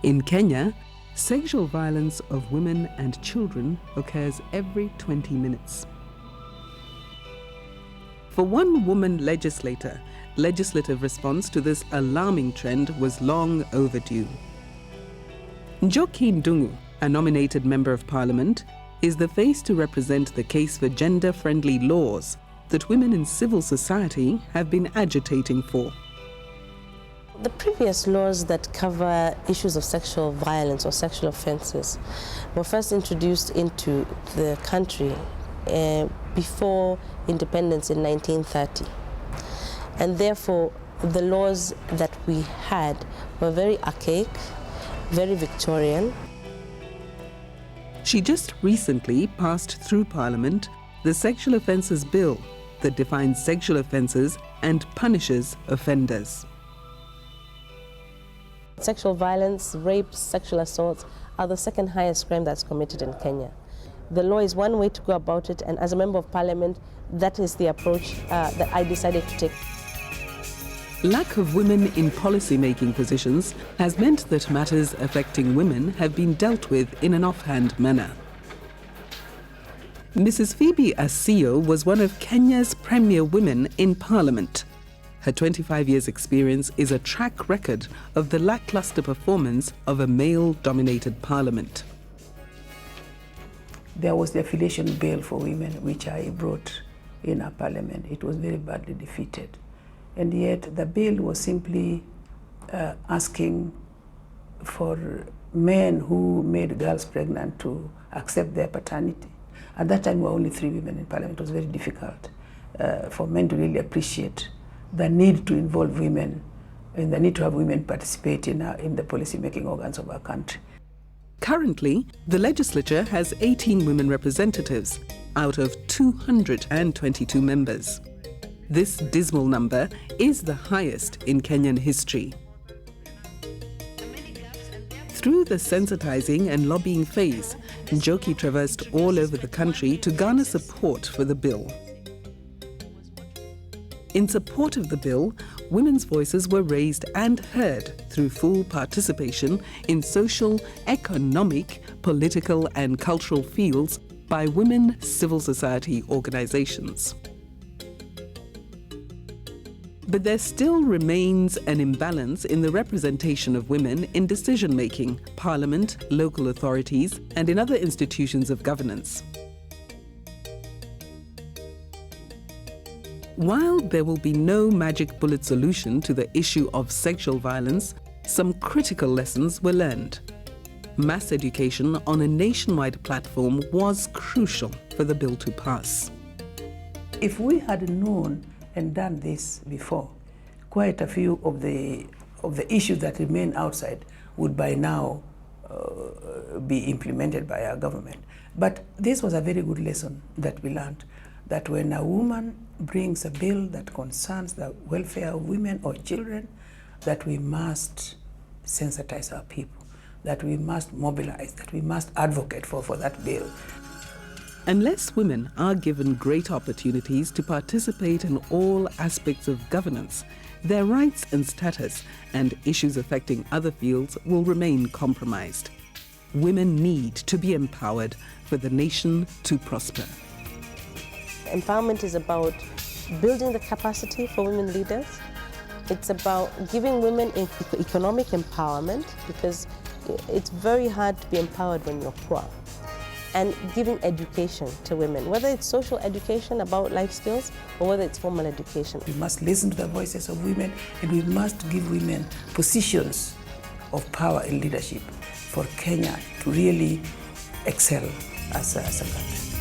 In Kenya, sexual violence of women and children occurs every 20 minutes. For one woman legislator, legislative response to this alarming trend was long overdue. Njoki Ndungu, a nominated Member of Parliament, is the face to represent the case for gender-friendly laws that women in civil society have been agitating for. The previous laws that cover issues of sexual violence or sexual offences were first introduced into the country before independence in 1930. And therefore, the laws that we had were very archaic, very Victorian. She just recently passed through Parliament the Sexual Offences Bill that defines sexual offences and punishes offenders. Sexual violence, rapes, sexual assaults are the second highest crime that's committed in Kenya. The law is one way to go about it, and as a Member of Parliament, that is the approach that I decided to take. Lack of women in policy-making positions has meant that matters affecting women have been dealt with in an offhand manner. Mrs. Phoebe Asio was one of Kenya's premier women in Parliament. Her 25 years' experience is a track record of the lackluster performance of a male-dominated parliament. There was the affiliation bill for women, which I brought in our parliament. It was very badly defeated. And yet the bill was simply asking for men who made girls pregnant to accept their paternity. At that time, we were only 3 women in parliament. It was very difficult for men to really appreciate the need to involve women and the need to have women participate in the policy-making organs of our country. Currently, the legislature has 18 women representatives out of 222 members. This dismal number is the highest in Kenyan history. Through the sensitizing and lobbying phase, Njoki traversed all over the country to garner support for the bill. In support of the bill, women's voices were raised and heard through full participation in social, economic, political and cultural fields by women civil society organizations. But there still remains an imbalance in the representation of women in decision-making, parliament, local authorities, and in other institutions of governance. While there will be no magic bullet solution to the issue of sexual violence, some critical lessons were learned. Mass education on a nationwide platform was crucial for the bill to pass. If we had known and done this before, quite a few of the issues that remain outside would by now be implemented by our government. But this was a very good lesson that we learned, that when a woman brings a bill that concerns the welfare of women or children, that we must sensitize our people, that we must mobilize, that we must advocate for that bill. Unless women are given great opportunities to participate in all aspects of governance, their rights and status and issues affecting other fields will remain compromised. Women need to be empowered for the nation to prosper. Empowerment is about building the capacity for women leaders. It's about giving women economic empowerment, because it's very hard to be empowered when you're poor. And giving education to women, whether it's social education about life skills or whether it's formal education. We must listen to the voices of women, and we must give women positions of power and leadership for Kenya to really excel as a country.